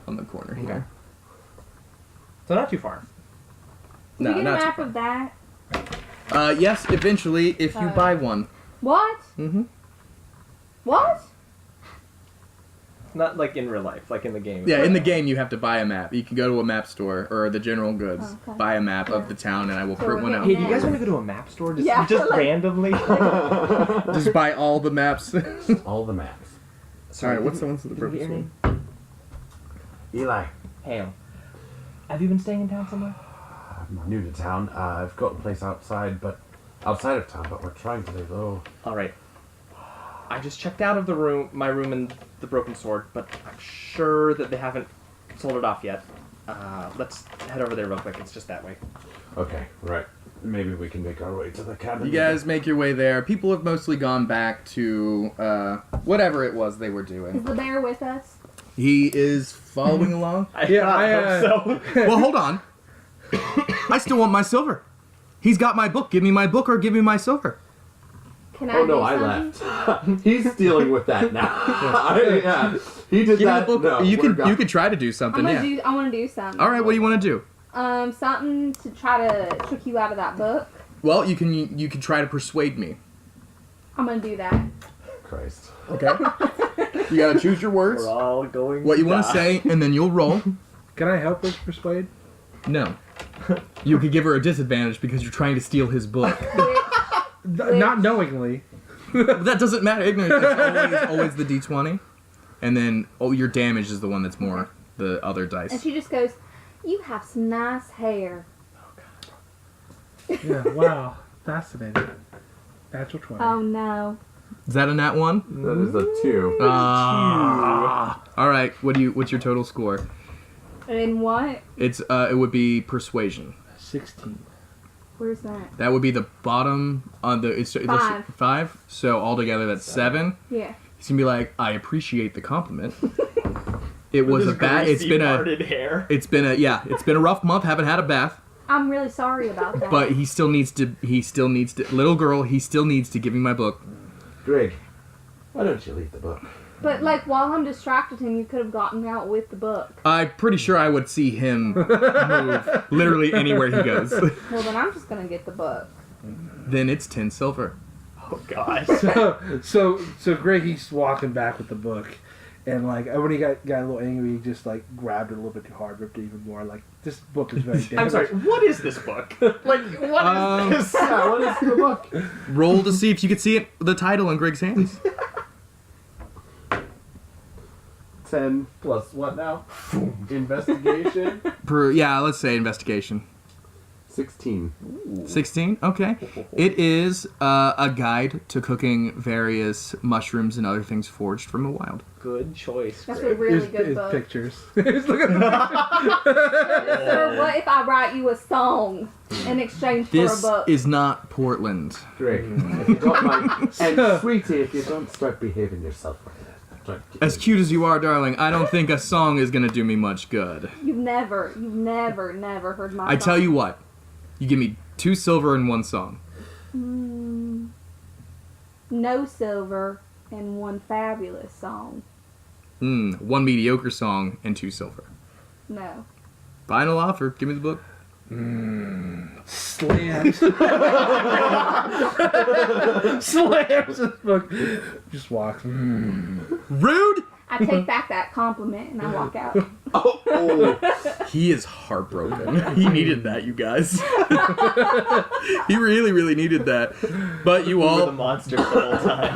on the corner here. So not too far. Did No, you get a not map too of that? far. Yes, eventually, if you buy one. What? Mm-hmm. What? Not like in real life, like in the game. Yeah, in the game you have to buy a map. You can go to a map store or the general goods, Okay. buy a map of the town, and I will So print we're one out. Hey, do you guys want to go to a map store? Just, Yeah, just like- randomly? Just buy all the maps. All the maps. Alright, what's the ones with the Did we get broken your sword? name? Eli, Hale. Have you been staying in town somewhere? I'm new to town. I've got a place outside of town, but we're trying to lay low. All right. I just checked out of my room in the Broken Sword, but I'm sure that they haven't sold it off yet. Let's head over there real quick. It's just that way. Okay, right. Maybe we can make our way to the cabin. You guys make your way there. People have mostly gone back to whatever it was they were Is doing. the bear with us? He is following along. I Yeah, hope so. Well, hold on. I still want my silver. He's got my book. Give me my book or give me my silver. Can I Oh no, do I something? left. He's dealing with that now. Yeah, he did Give me that. the book. No, you we're could try to do something. Yeah. I want to do something. All right. What do you want to do? Something to try to trick you out of that book. Well, you can try to persuade me. I'm gonna do that. Christ. Okay. You gotta choose your words. We're all going What you want to die. say, and then you'll roll. Can I help with persuade? No. You could give her a disadvantage because you're trying to steal his book. Not knowingly. That doesn't matter. Ignorance is always the d20. And then your damage is the one that's more the other And dice. she just goes, "You have some nice hair." Yeah, wow. Fascinating. Natural 20. Oh no. Is that a nat 1? That is a 2. All right. What's your total score? And what? It would be persuasion. 16. Where's that? That would be the bottom on the it's 5. So altogether that's 7. Yeah. He's gonna be like, I appreciate the compliment. It was a This bad. It's greasy, been a. parted hair. It's been a rough month. Haven't had a bath, I'm really sorry about that. but he still needs to. Little girl. He still needs to give me my book. Greg, why don't you leave the book? But like while I'm distracted him, you could have gotten out with the book. I'm pretty sure I would see him move literally anywhere he goes. Well, then I'm just gonna get the book. Then it's 10 silver. Oh God. So Greggy's walking back with the book, and like when he got a little angry, he just like grabbed it a little bit too hard, ripped it even more. Like this book is very dangerous. I'm sorry. What is this book? Like, what is this? Yeah, what is the book? Roll to see if you could see it. The title in Greg's hands. 10 plus what now? Investigation. Yeah, let's say investigation. 16. 16. Okay. It is a guide to cooking various mushrooms and other things forged from the wild. Good choice. That's Greg. a really It's good book. pictures. Just look at the Sir, what if I write you a song in exchange for a This book? is not Portland. Great. If you don't mind. And sweetie, if you don't start behaving yourself like that. As cute as you are, darling, I don't think a song is gonna do me much good. You've never heard my I tell song. you what, you give me 2 silver and 1 song. No silver and 1 fabulous song. 1 mediocre song and 2 silver. No. Final offer. Give me the book. slams. Slams this book. Just walks. Rude. I take back that compliment and I walk out. He is heartbroken. He needed that, you guys. He really, really needed that. But you We were all the monsters the whole time.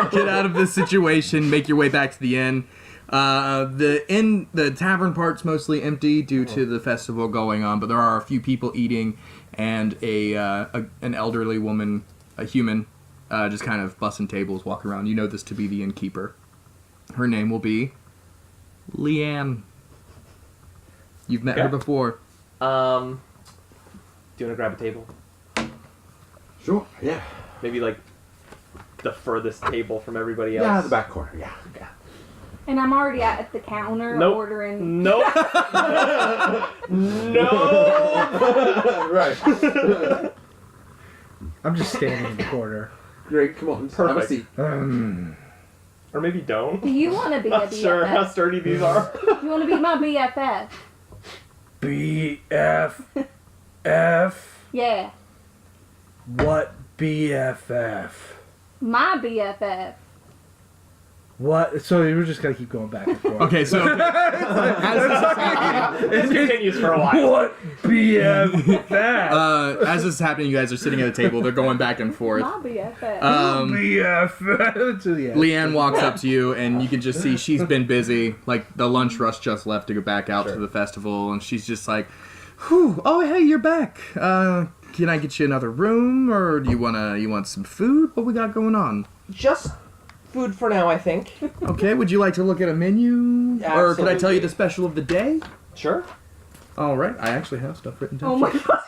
get out of this situation. Make your way back to the inn. The tavern part's mostly empty due to the festival going on, but there are a few people eating, and an elderly woman, a human, just kind of bussing tables, walking around. You know this to be the innkeeper. Her name will be Leanne. You've met her Okay. before. Do you want to grab a table? Sure, yeah. Maybe like the furthest table from everybody else. Yeah, the back corner, yeah. And I'm already at the counter Nope. ordering. Nope. No. Right. I'm just standing in the corner. Great, come on, have a Perfect. seat. Or maybe don't. Do you want to be a Not sure how BFF? sturdy these are. Do you want to be my BFF? BFF? Yeah. What BFF? My BFF. What? So you were just gonna keep going back and forth. Okay, so This continues for a while. What BFF? as this is happening, you guys are sitting at a table. They're going back and forth. My BFF. BFF. So, yeah. Leanne walks up to you, and you can just see she's been busy. Like, the lunch rush just left to go back out to the festival, and she's just like, whew, oh, hey, you're back. Can I get you another room, or do you want some food? What we got going on? Just food for now, I think. Okay, would you like to look at a menu? Or could I tell you Absolutely. the special of the day? Sure. All right, I actually have stuff written down. Oh my god.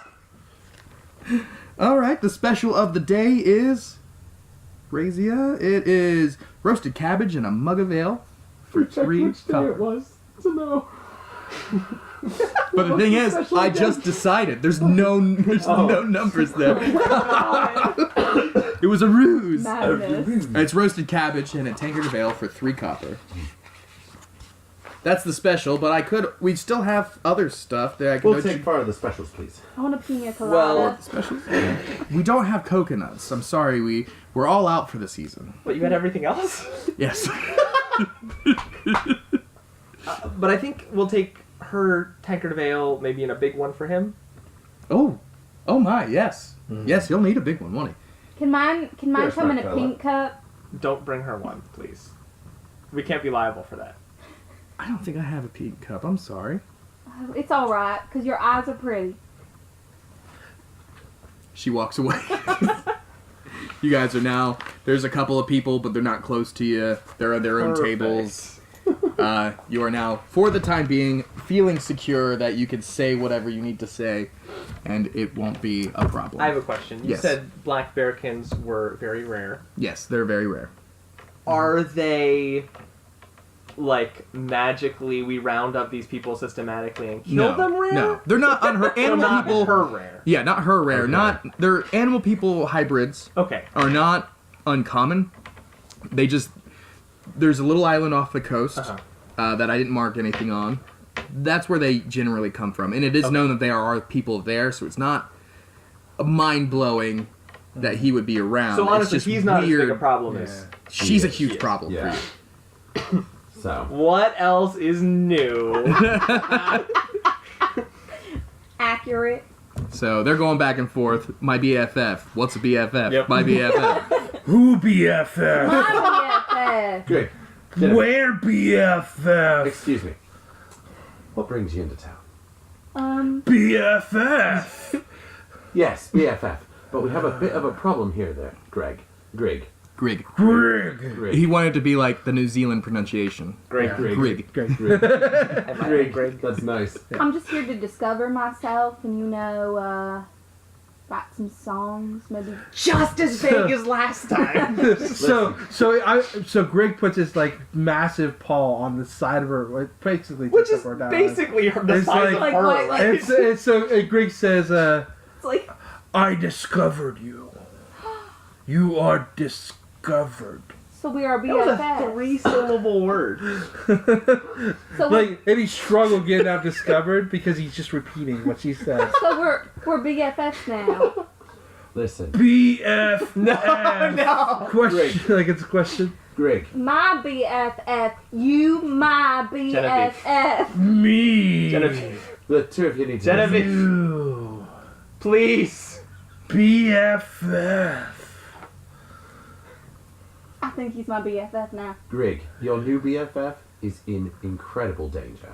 All right, the special of the day is Razia. It is roasted cabbage and a mug of ale for 3 copper. was. So no. But the thing is, I just decided. There's no numbers there. It was a ruse. Madness. It's roasted cabbage and a tankard of ale for 3 copper. That's the special, but we still have other stuff that I can We'll take part of the specials, please. I want a pina colada. Well, specials. We don't have coconuts. I'm sorry, we're all out for the season. but you had everything else? Yes. But I think we'll take her tankard of ale, maybe in a big one for him. Oh my, yes. Yes, he'll need a big one, won't he? Can mine Yes, come in a Marcella. pink cup? Don't bring her one, please. We can't be liable for that. I don't think I have a pink cup. I'm sorry. Oh, it's all right, because your eyes are pretty. She walks away. You guys are now, there's a couple of people, but they're not close to you. They're on their own Perfect. tables. You are now, for the time being, feeling secure that you can say whatever you need to say, and it won't be a problem. I have a question. You Yes. said black bearkins were very rare. Yes, they're very rare. Are they, like, magically we round up these people systematically and kill them rare? No, they're not So animal not people. her rare. Yeah, not her rare. Okay. They're animal people hybrids. Okay. Are not uncommon. There's a little island off the coast that I didn't mark anything on. That's where they generally come from, and it is known that there are people there, so it's not mind blowing. that he would be around. So It's honestly, just he's not as weird. big a problem as. She's a huge problem Yeah. for you. So What else is new? Accurate. So they're going back and forth. My BFF. What's a BFF? Yep. My BFF. Who BFF? My BFF. Greg, Where BFF? excuse me. What brings you into town? BFF. Yes, BFF. But we have a bit of a problem here, there, Greg. Grig. Grig. Greg. He wanted to be like the New Zealand pronunciation. Great. Grig. Grig. Greg. That's nice. I'm just here to discover myself and, write some songs, maybe. Just as vague as last time. So Grig puts his like massive paw on the side of her, like, basically, Which just is up or down. basically the It's size like- of her, like- right? It's so Grig says, It's like, "I discovered you. You are discovered." so we are That was a BFFs. 3-syllable word. So Like, and he struggled getting out discovered because he's just repeating what she said. we're BFFs now. Listen, BF. No. Question, like it's a question. Greg. My BFF, you my BFF. Me. Genevieve. The two of you need to. Genevieve. You. Please. BFF. I think he's my BFF now. Greg, your new BFF is in incredible danger.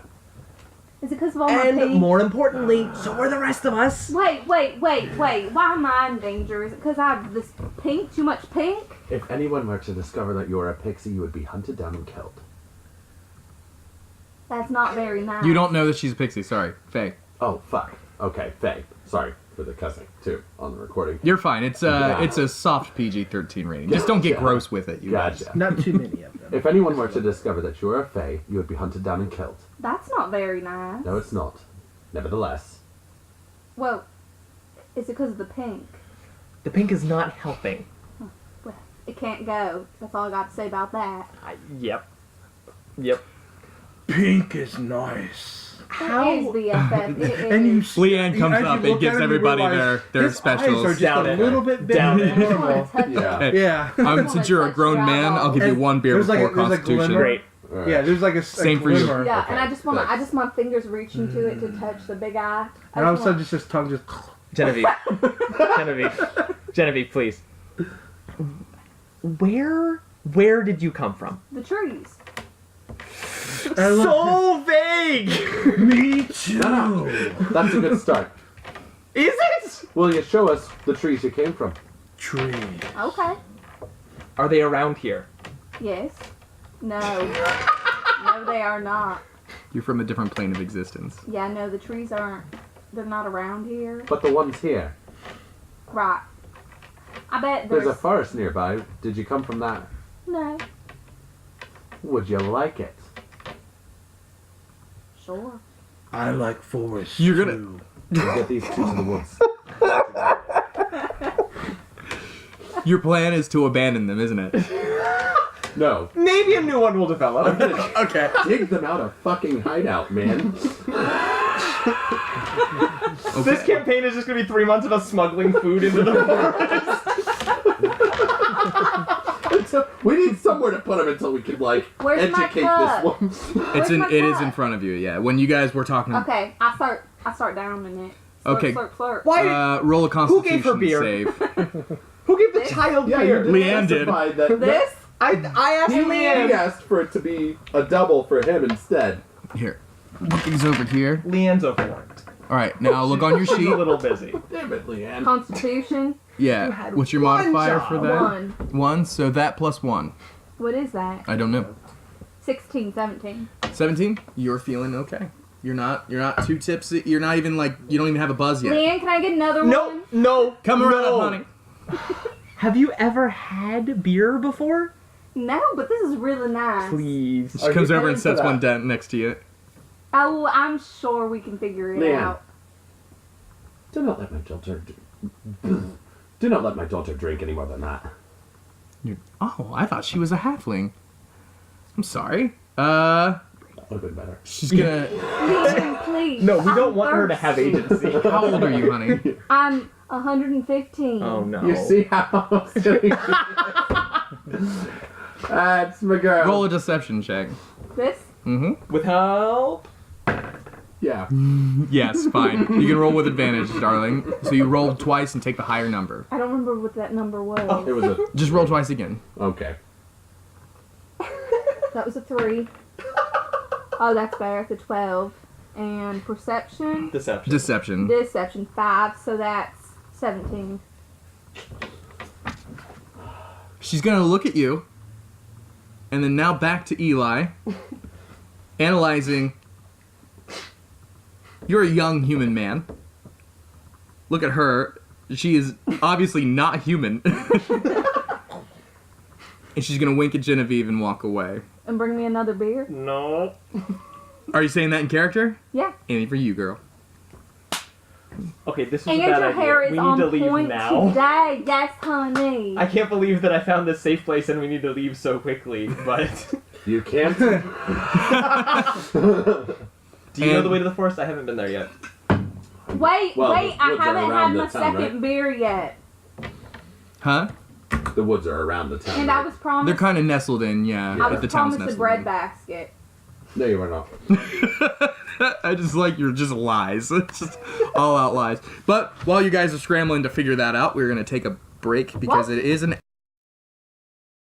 Is it because of all my And pink? more importantly, so are the rest of us. Wait. Why am I in danger? Is it because I have this pink? Too much pink? If anyone were to discover that you're a pixie, you would be hunted down and killed. That's not very nice. You don't know that she's a pixie. Sorry, Faye. Oh, fuck. Okay, Faye. Sorry for the cussing, too, on the recording. You're fine. It's a soft PG-13 rating. Just don't get Gotcha. gross with it. You guys. Gotcha. Not too many of them. If anyone were to discover that you are a Fae, you would be hunted down and killed. That's not very nice. No, it's not. Nevertheless, Well, is it because of the pink? The pink is not helping. Well, it can't go. That's all I got to say about that. Yep. Pink is nice. How? It is BFF. It is. And you. Leanne comes as you up look and gives at him, you everybody realize their his specials. eyes are just Down a it. little bit bigger Down than it. I just normal. want to touch Yeah. it. Yeah. Since you're a grown man, I'll give you And one beer there's like before a- there's a Constitution. glimmer. Great. alright. Yeah, there's like a Same for you. glimmer. Yeah, Okay, and I just want thanks. my fingers reaching to it to touch the big eye. I And all of just a sudden, want- just his tongue just. Genevieve, please. Where did you come from? the trees. I look- So vague. Me too. No. That's a good start. Is it? Will you show us the trees you came from? Tree. Okay. Are they around here? Yes. No. No, they are not. You're from a different plane of existence. Yeah, no, the trees aren't. They're not around here. But the ones here. Right. I bet There's there's. a forest nearby. Did you come from that? No. Would you like it? Sure. I like forests. You're gonna- too. We'll get these two to the woods. Your plan is to abandon them, isn't it? No. Maybe a new one will develop. Okay. Dig them out a fucking hideout, man. This campaign is just gonna be 3 months of us smuggling food into the forest. We need somewhere to put them until we can, like, Where's my educate cup? this one. It my is in cup? front of you. Yeah. When you guys were talking. Okay, I start downing it. Slurp, Okay. Slurp, slurp. Why? Roll a Who gave her Constitution beer? save. Who gave the This? child Yeah, beer? you Leanne did. specify that. This? I asked He Leanne. asked for it to be a double for him instead. Here. Put these over here. Leanne's overworked. All right. Now look on your She's sheet. a little busy. Damn it, Leanne. Constitution. You Yeah. had What's your one modifier job. for that? 1. 1. So that plus 1. What is that? I don't know. 16, 17. 17. You're feeling okay. You're not too tipsy. You're not even like you don't even have a buzz yet. Leanne, can I get another one? No. Come around, no. honey. Have you ever had beer before? No, but this is really nice. Please. She Are comes you over paying and for sets that? one down next to you. Oh, I'm sure we can figure it Leanne. out. Do not let my daughter. Do not let my daughter drink any more than that. Oh, I thought she was a halfling. I'm sorry. That would have been better. She's gonna. Leanne, please. No, we I'm don't want her to have thirsty. agency. How old are you, honey? I'm 115. Oh no. You see how silly That's my girl. Roll a deception check. This? Mm-hmm. With help? Yeah. Yes, fine. You can roll with advantage, darling. So you roll twice and take the higher number. I don't remember what that number was. It was a Just roll twice again. okay. That was a 3. Oh, that's better. It's a 12. And perception? Deception. Deception. Deception 5, so that's 17. She's gonna look at you, and then now back to Eli, analyzing. You're a young human man. Look at her. She is obviously not human. And she's gonna wink at Genevieve and walk away. And bring me another beer? No. Are you saying that in character? Yeah. Anything for you, girl. Okay, this is And a bad your idea. hair is We need on to leave point now. today. Yes, honey. I can't believe that I found this safe place and we need to leave so quickly, but... You can't. Do you know And- the way to the forest? I haven't been there yet. Wait, Well, wait. the I woods are haven't around had the my town, second right? beer yet. Huh? The woods are around the town. And right? I was promised... They're kind of nestled in, yeah. I Yeah. was The town's promised a nestled bread in. basket. No, you were not. I just like your just lies. It's just all out lies. But while you guys are scrambling to figure that out, we're going to take a break because What? it is an